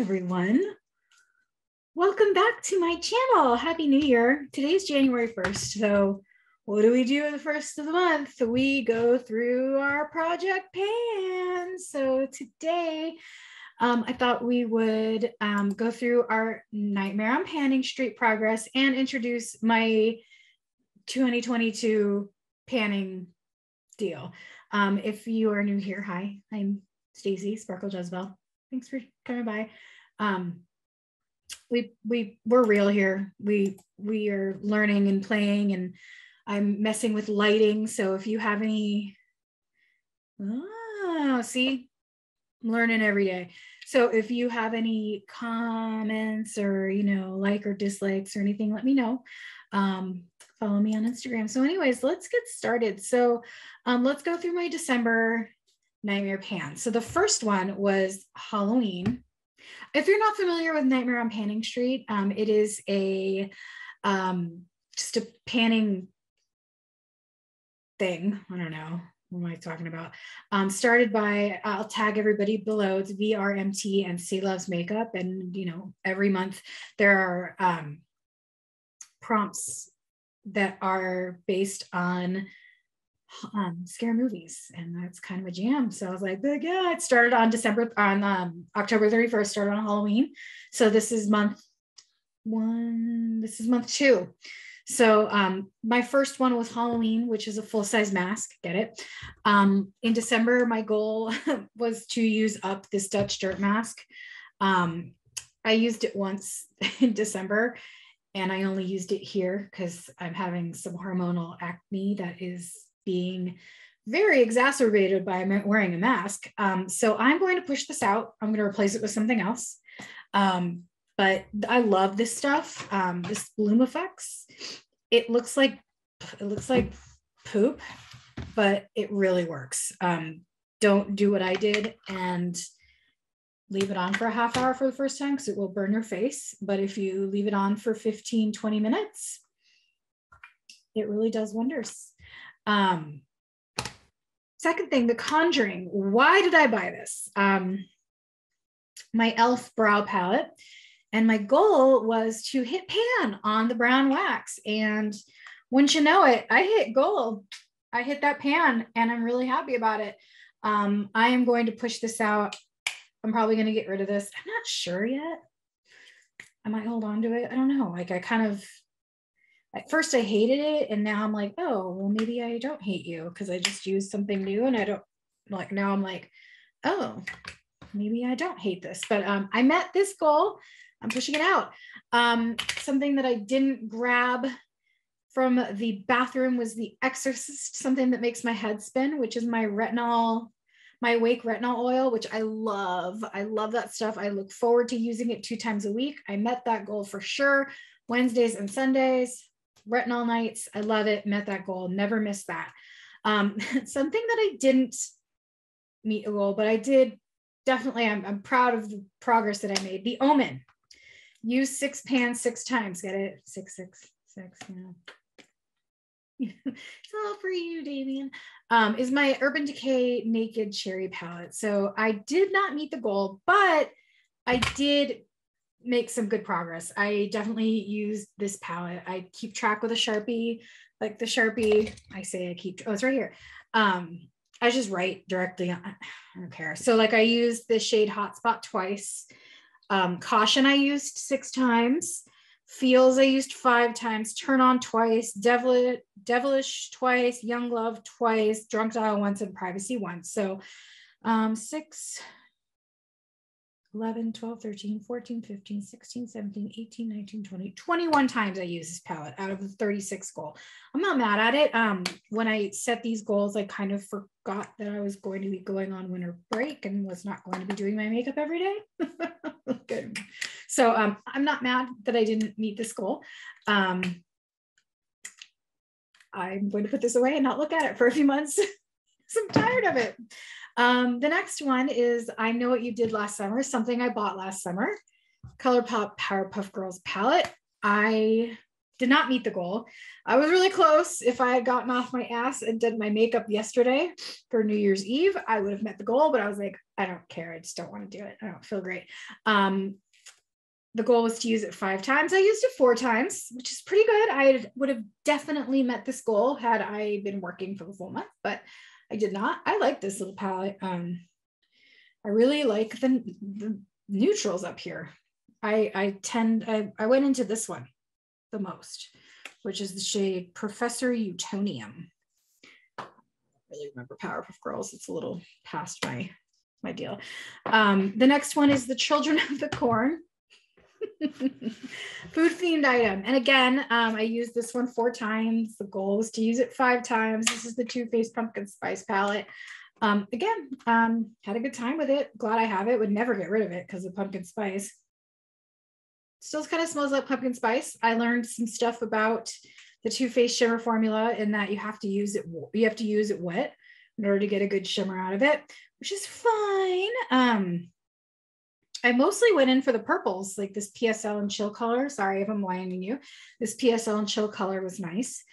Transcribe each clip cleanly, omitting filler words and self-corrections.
everyone. Welcome back to my channel. Happy New Year. Today's January 1st. So what do we do the first of the month? We go through our project pan. So today I thought we would go through our Nightmare on Panning Street progress and introduce my 2022 panning deal. If you are new here, hi, I'm Stacy Sparkle Jezebel. Thanks for coming by. We're real here. We are learning and playing, and I'm messing with lighting. So if you have any, see, I'm learning every day. So if you have any comments or, like or dislikes or anything, let me know. Follow me on Instagram. So anyways, let's get started. So let's go through my December Nightmare pan. So the first one was Halloween. If you're not familiar with Nightmare on Panning Street, it is a just a panning thing. I don't know. What am I talking about? Started by, I'll tag everybody below. It's VRMT and C Loves Makeup. And, every month there are prompts that are based on scare movies, and that's kind of a jam. So I was like, yeah, it started on October 31st, started on Halloween. So this is month one, this is month two. So my first one was Halloween, which is a full-size mask, get it? In December, my goal was to use up this Dutch dirt mask. I used it once in December, and I only used it here because I'm having some hormonal acne that is being very exacerbated by wearing a mask. So I'm going to push this out. I'm going to replace it with something else. But I love this stuff. This Bloom Effects. It looks like poop, but it really works. Don't do what I did and leave it on for a half hour for the first time because it will burn your face. But if you leave it on for 15, 20 minutes, it really does wonders. Second thing, The Conjuring. Why did I buy this? My e.l.f. brow palette, and my goal was to hit pan on the brown wax, and wouldn't you know it, I hit gold. I hit that pan, and I'm really happy about it. I am going to push this out. I'm probably going to get rid of this. I'm not sure yet. I might hold on to it. I don't know. At first I hated it, and now I'm like, oh, well, maybe I don't hate you because I just used something new, and I don't like, now I'm like, oh, maybe I don't hate this. But I met this goal. I'm pushing it out. Something that I didn't grab from the bathroom was The Exorcist, something that makes my head spin, which is my retinol, my Awake retinol oil, which I love. I love that stuff. I look forward to using it 2 times a week. I met that goal for sure. Wednesdays and Sundays. Retinol nights, I love it. Met that goal, never missed that. Something that I didn't meet a goal, but I did definitely, I'm proud of the progress that I made. The Omen. Use 6 pans 6 times. Get it? 6, 6, 6, It's all for you, Damien. Is my Urban Decay Naked Cherry palette. So I did not meet the goal, but I did make some good progress. I definitely used this palette. I keep track with a Sharpie, like the Sharpie, it's right here. I just write directly on, I don't care. So like I used the shade Hotspot twice. Caution I used 6 times. Feels I used 5 times. Turn On twice. Devilish twice. Young Love twice. Drunk Dial once, and Privacy once. So 6, 11, 12, 13, 14, 15, 16, 17, 18, 19, 20, 21 times I use this palette out of the 36 goal. I'm not mad at it. When I set these goals, I kind of forgot that I was going to be going on winter break and was not going to be doing my makeup every day. Good. So I'm not mad that I didn't meet this goal. I'm going to put this away and not look at it for a few months. I'm tired of it. The next one is I Know What You Did Last Summer, something I bought last summer. Colourpop Powerpuff Girls palette. I did not meet the goal. I was really close. If I had gotten off my ass and did my makeup yesterday for New Year's Eve, I would have met the goal, but I was like, I don't care. I just don't want to do it. I don't feel great. The goal was to use it 5 times. I used it 4 times, which is pretty good. I would have definitely met this goal had I been working for the full month, but I did not. I like this little palette. I really like the neutrals up here. I went into this one the most, which is the shade Professor Utonium. I don't really remember Powerpuff Girls. It's a little past my deal. The next one is the Children of the Corn. Food themed item. And again, I used this one 4 times. The goal was to use it 5 times. This is the Too Faced Pumpkin Spice palette. Again, had a good time with it. Glad I have it. Would never get rid of it because of pumpkin spice. Still kind of smells like pumpkin spice. I learned some stuff about the Too Faced shimmer formula in that you have to use it wet in order to get a good shimmer out of it, which is fine. I mostly went in for the purples, like this PSL and Chill color. Sorry if I'm lying to you. This PSL and Chill color was nice.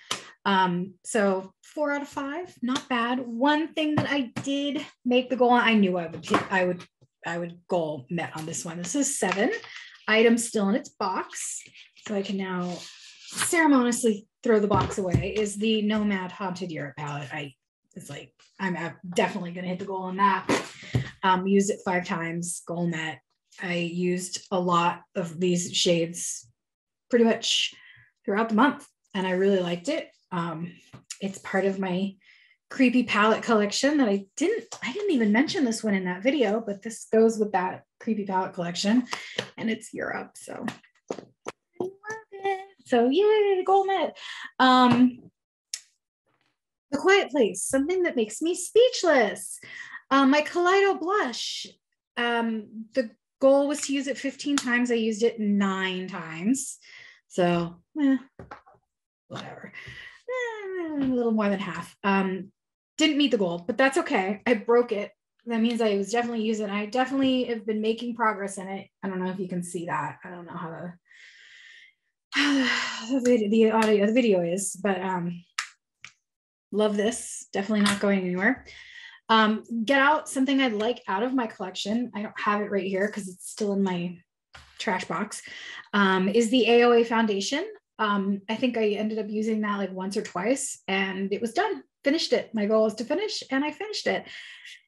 So 4 out of 5, not bad. One thing that I did make the goal on, I knew I would goal met on this one. This is 7 items still in its box. So I can now ceremoniously throw the box away, is the Nomad Haunted Europe palette. I'm definitely going to hit the goal on that. Used it 5 times, goal met. I used a lot of these shades pretty much throughout the month, and I really liked it. It's part of my creepy palette collection that I didn't even mention this one in that video, but this goes with that creepy palette collection, and it's Europe. So I love it. So yay, goal met. The Quiet Place, something that makes me speechless. My Kaleido blush. The goal was to use it 15 times. I used it 9 times. So, whatever. A little more than half. Didn't meet the goal, but that's okay. I broke it. That means I was definitely using it. I definitely have been making progress in it. I don't know if you can see that. I don't know how the audio, the video is, but love this. Definitely not going anywhere. Get out something I'd like out of my collection. I don't have it right here because it's still in my trash box. Is the AOA foundation. I think I ended up using that like once or twice, and it was done. Finished it. My goal was to finish, and I finished it.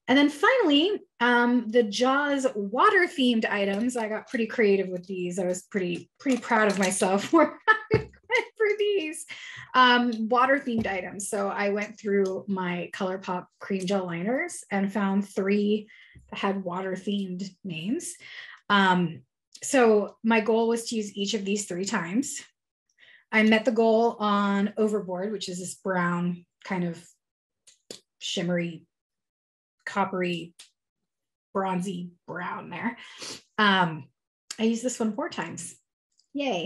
And then finally, the Jaws water themed items. I got pretty creative with these. I was pretty proud of myself for these water themed items. So I went through my Colourpop cream gel liners and found 3 that had water themed names. So my goal was to use each of these 3 times. I met the goal on Overboard, which is this brown kind of shimmery, coppery, bronzy brown there. I used this one 4 times. Yay.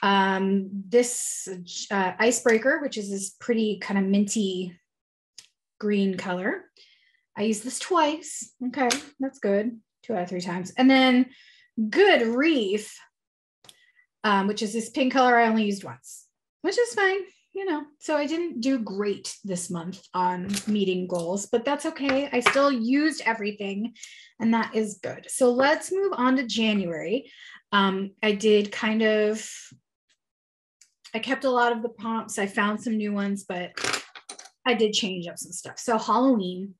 This Icebreaker, which is this pretty kind of minty green color. I used this twice. Okay, that's good. 2 out of 3 times. And then Good Reef, which is this pink color I only used once, which is fine, you know. So I didn't do great this month on meeting goals, but that's okay. I still used everything, and that is good. So let's move on to January. I did I kept a lot of the prompts. I found some new ones, but I did change up some stuff. So Halloween,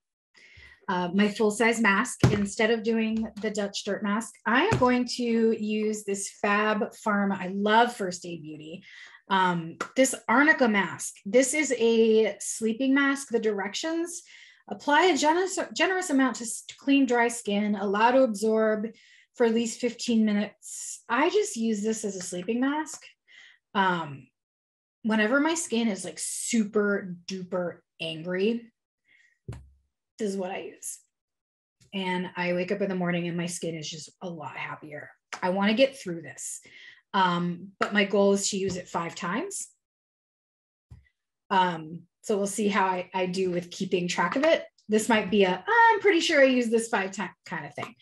my full-size mask, instead of doing the Dutch Dirt mask, I am going to use this Fab Pharma. I love First Aid Beauty. This Arnica mask. This is a sleeping mask. The directions: apply a generous amount to clean dry skin, allow to absorb for at least 15 minutes. I just use this as a sleeping mask. Whenever my skin is like super duper angry, this is what I use. And I wake up in the morning and my skin is just a lot happier. I want to get through this. But my goal is to use it 5 times. So we'll see how I do with keeping track of it. This might be I'm pretty sure I use this 5 times kind of thing.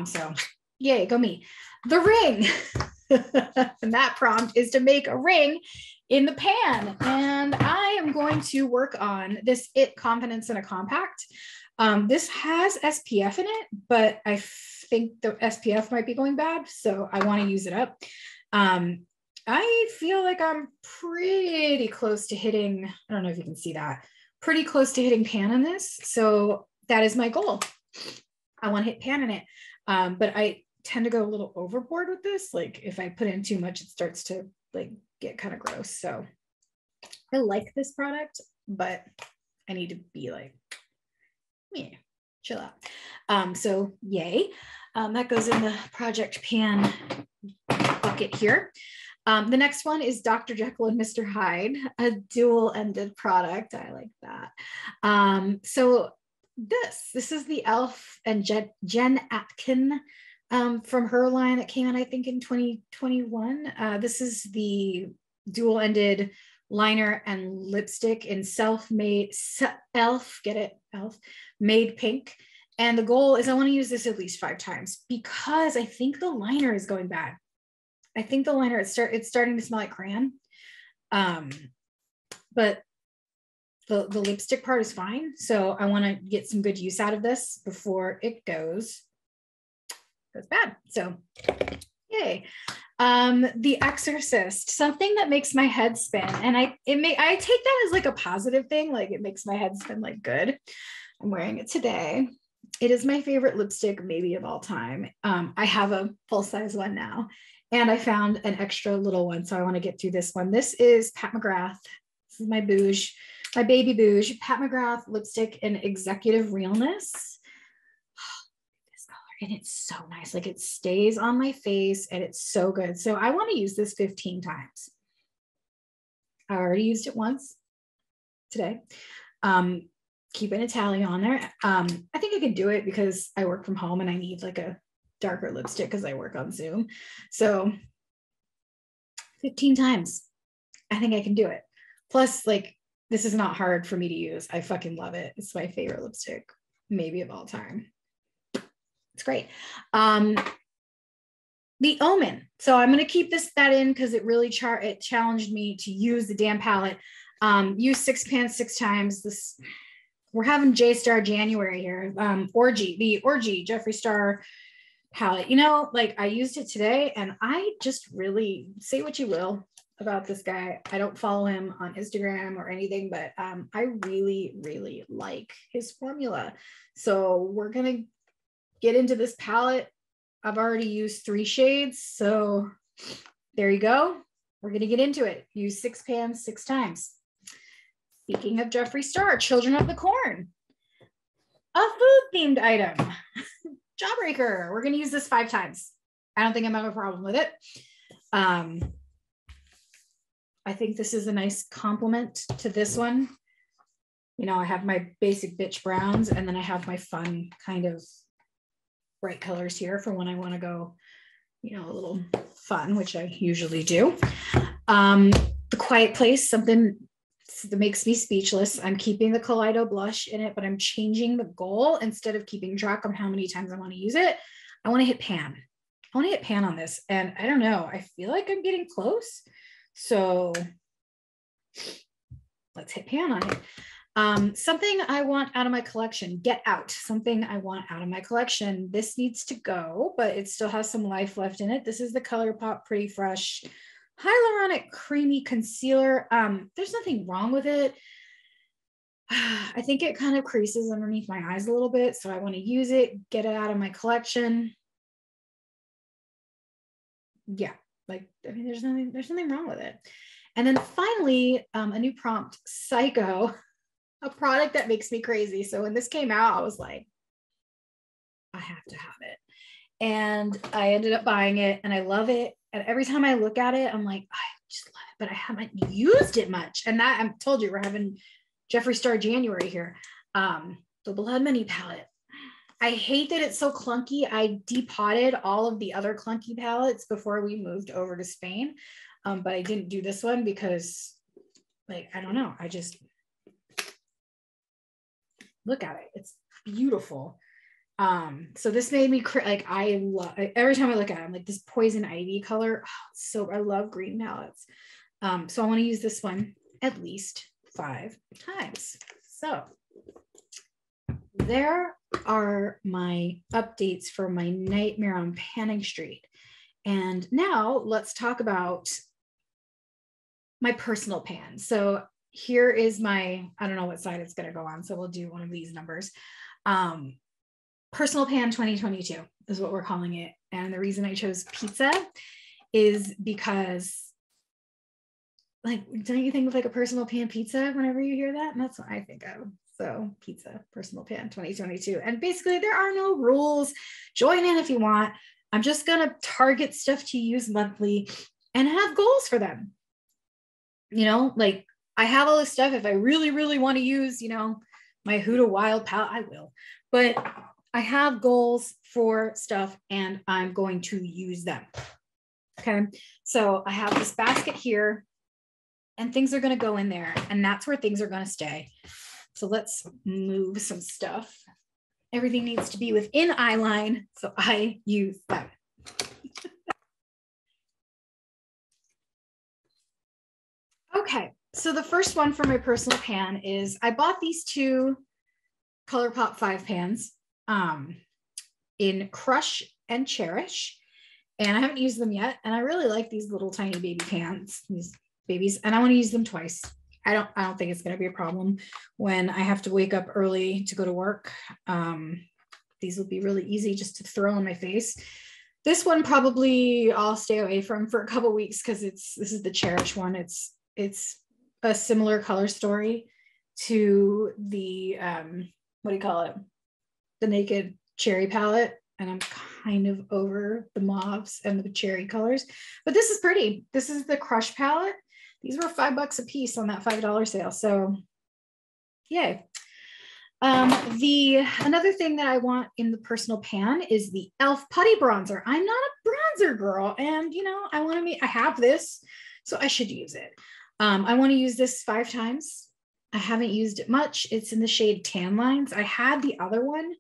So yay, go me. The ring. And that prompt is to make a ring in the pan, and I am going to work on this It Confidence in a Compact. This has SPF in it, but I think the SPF might be going bad, so I want to use it up. I feel like I'm pretty close to hitting, I don't know if you can see that, pretty close to hitting pan in this. So that is my goal. I want to hit pan in it. But I tend to go a little overboard with this. Like if I put in too much, it starts to like get kind of gross. So I like this product, but I need to be like, yeah, chill out. So yay. That goes in the Project Pan bucket here. The next one is Dr. Jekyll and Mr. Hyde, a dual-ended product. I like that. So this is the e.l.f. and Jen Atkin from her line that came out, I think, in 2021. This is the dual-ended liner and lipstick in self-made e.l.f. Get it? e.l.f. made pink. And the goal is I want to use this at least 5 times because I think the liner is going bad. I think the liner, it's starting to smell like crayon. But the lipstick part is fine. So I want to get some good use out of this before it goes bad. So yay. The Exorcist, something that makes my head spin. And I take that as like a positive thing. Like it makes my head spin like good. I'm wearing it today. It is my favorite lipstick maybe of all time. I have a full-size one now. And I found an extra little one, so I want to get through this one. This is Pat McGrath. This is my Bouge, my baby Bouge. Pat McGrath lipstick in Executive Realness. This color, and it's so nice. Like it stays on my face, and it's so good. So I want to use this 15 times. I already used it once today. Keeping a tally on there. I think I could do it because I work from home and I need like a darker lipstick because I work on Zoom. So 15 times. I think I can do it. Plus, like, this is not hard for me to use. I fucking love it. It's my favorite lipstick, maybe of all time. It's great. The Omen. So I'm going to keep that in because it really challenged me to use the damn palette. Use 6 pans 6 times. We're having J-Star January here. The Orgy Jeffree Star palette. You know, like I used it today and I just really, say what you will about this guy. I don't follow him on Instagram or anything, but I really, really like his formula. So we're going to get into this palette. I've already used 3 shades. So there you go. We're going to get into it. Use 6 pans 6 times. Speaking of Jeffree Star, Children of the Corn, a food-themed item. Jawbreaker. We're going to use this 5 times. I don't think I'm having a problem with it. I think this is a nice complement to this one. You know, I have my basic bitch browns and then I have my fun kind of bright colors here for when I want to go, you know, a little fun, which I usually do. The Quiet Place, something that makes me speechless. I'm keeping the Kaleido blush in it, but I'm changing the goal. Instead of keeping track of how many times I want to use it, I want to hit pan. I want to hit pan on this. And I don't know, I feel like I'm getting close. So let's hit pan on it. Something I want out of my collection, Get Out. Something I want out of my collection. This needs to go, but it still has some life left in it. This is the Colourpop Pretty Fresh Hyaluronic Creamy Concealer. There's nothing wrong with it. I think it kind of creases underneath my eyes a little bit, so I want to use it, get it out of my collection. Yeah, like, I mean, there's nothing wrong with it. And then finally, a new prompt, Psycho, a product that makes me crazy. So when this came out, I was like, I have to have it. And I ended up buying it and I love it. And every time I look at it, I'm like, I just love it, but I haven't used it much. And that, I told you, we're having Jeffree Star January here. The Blood Money palette. I hate that it's so clunky. I depotted all of the other clunky palettes before we moved over to Spain. But I didn't do this one because, like, I don't know. I just look at it. It's beautiful. So this made me like, I love, every time I look at it, I'm like, this Poison Ivy color. Oh, so I love green palettes. So I want to use this one at least 5 times. So there are my updates for my nightmare on Panning Street. And now let's talk about my personal pan. So here is my, I don't know what side it's going to go on, so we'll do one of these numbers. Personal pan 2022 is what we're calling it. And the reason I chose pizza is because, like, don't you think of like a personal pan pizza whenever you hear that? And that's what I think of. So pizza, personal pan 2022. And basically there are no rules. Join in if you want. I'm just going to target stuff to use monthly and have goals for them. You know, like I have all this stuff. If I really, really want to use, you know, my Huda Wild palette, I will. But I have goals for stuff and I'm going to use them. Okay. So I have this basket here and things are going to go in there and that's where things are going to stay. So let's move some stuff. Everything needs to be within eyeline, so I use them. Okay, so the first one for my personal pan is I bought these 2 Colourpop 5 pans in Crush and Cherish, and I haven't used them yet. And I really like these little tiny baby pans, these babies, and I want to use them twice. I don't think it's going to be a problem when I have to wake up early to go to work. These will be really easy just to throw on my face. This one probably I'll stay away from for a couple of weeks because this is the Cherish one. It's a similar color story to the what do you call it? The Naked Cherry palette. And I'm kind of over the mauves and the cherry colors, but this is pretty. This is the Crush palette. These were $5 a piece on that $5 sale. So yay. Another thing that I want in the personal pan is the e.l.f. Putty Bronzer. I'm not a bronzer girl. And you know, I have this, so I should use it. I want to use this 5 times. I haven't used it much. It's in the shade Tan Lines. I had the other one,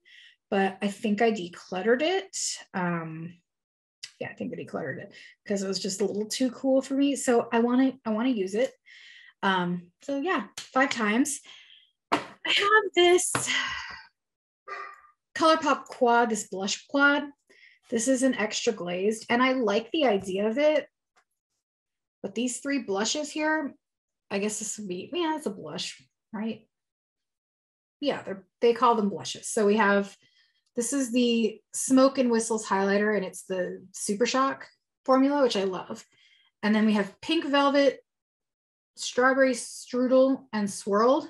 but I think I decluttered it. Yeah, I think I decluttered it because it was just a little too cool for me. So I want to use it. So yeah, 5 times. I have this Colourpop quad, this blush quad. This is an extra glazed, and I like the idea of it. But these 3 blushes here, I guess this would be, yeah, it's a blush, right? Yeah, they call them blushes. So we have, this is the Smoke and Whistles highlighter, and it's the Super Shock formula, which I love. And then we have Pink Velvet, Strawberry Strudel, and Swirled.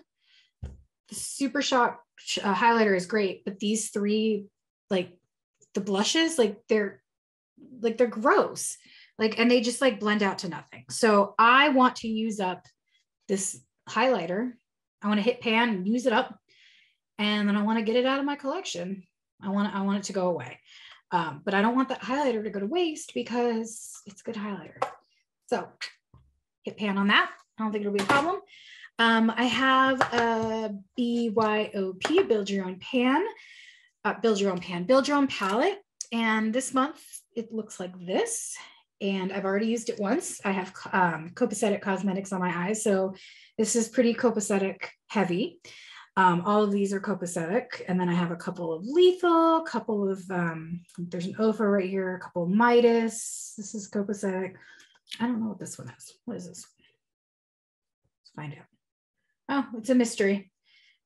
The Super Shock highlighter is great, but these 3, like the blushes, like they're gross, like, and they just like blend out to nothing. So I want to use up this highlighter. I want to hit pan and use it up, and then I want to get it out of my collection. I want it to go away. But I don't want that highlighter to go to waste because it's good highlighter. So hit pan on that. I don't think it'll be a problem. I have a BYOP, Build Your Own Pan, Build Your Own Palette. And this month it looks like this. And I've already used it once. I have Copacetic Cosmetics on my eyes. So this is pretty Copacetic heavy. All of these are Copacetic. And then I have a couple of Lethal, a couple of, there's an OFA right here, a couple of Midas. This is Copacetic. I don't know what this one is. What is this? Let's find out. Oh, it's a mystery.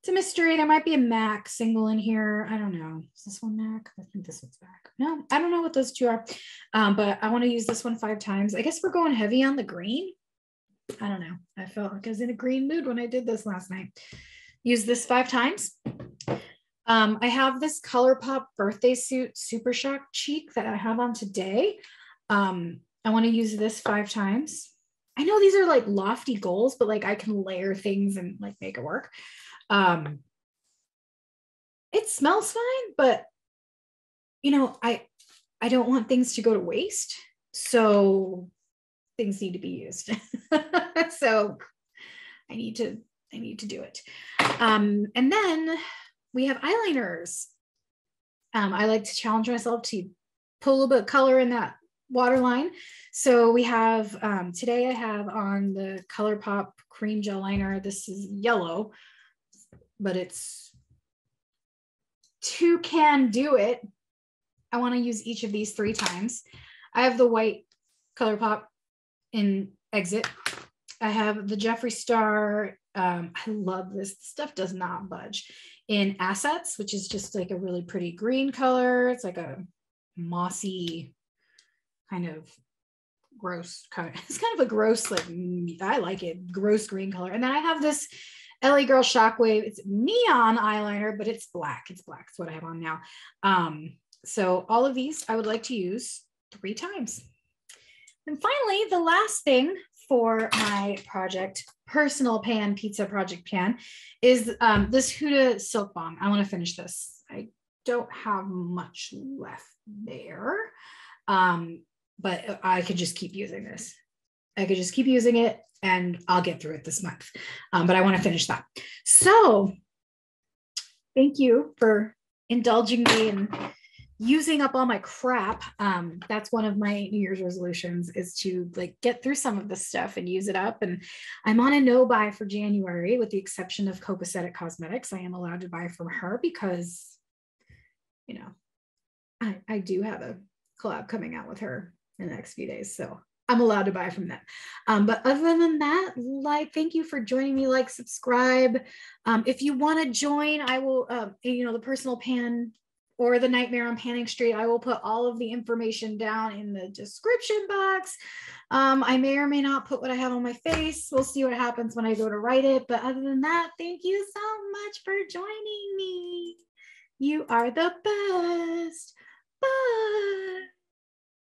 It's a mystery. There might be a MAC single in here. I don't know. Is this one MAC? I think this one's MAC. No, I don't know what those 2 are. But I want to use this one 5 times. I guess we're going heavy on the green. I don't know. I felt like I was in a green mood when I did this last night. Use this 5 times. I have this Colourpop birthday suit Super Shock cheek that I have on today. I want to use this 5 times. I know these are like lofty goals, but like I can layer things and like make it work. It smells fine, but you know, I don't want things to go to waste. So things need to be used. So I need to do it. And then we have eyeliners. I like to challenge myself to put a little bit of color in that waterline. So we have, today I have on the Colourpop cream gel liner. This is yellow, but it's two can do it. I want to use each of these 3 times. I have the white Colourpop in Exit. I have the Jeffree Star. I love this stuff, does not budge, in Assets, which is just like a really pretty green color. It's like a mossy kind of gross color. It's kind of a gross, like, I like it, gross green color. And then I have this LA Girl Shockwave. It's neon eyeliner, but it's black. It's black. It's what I have on now. So all of these I would like to use 3 times. And finally, the last thing for my project, personal pan, pizza project pan, is this Huda Silk Balm. I want to finish this. I don't have much left there, but I could just keep using this. I could just keep using it and I'll get through it this month. But I want to finish that. So thank you for indulging me and using up all my crap. That's one of my New Year's resolutions, is to like get through some of this stuff and use it up. And I'm on a no buy for January, with the exception of Copacetic Cosmetics. I am allowed to buy from her because, you know, I do have a collab coming out with her in the next few days. So I'm allowed to buy from them. But other than that, like, thank you for joining me. Like, subscribe. If you want to join, I will, you know, the personal pan or the Nightmare on Panning Street, I will put all of the information down in the description box. I may or may not put what I have on my face. We'll see what happens when I go to write it. But other than that, thank you so much for joining me. You are the best. Bye.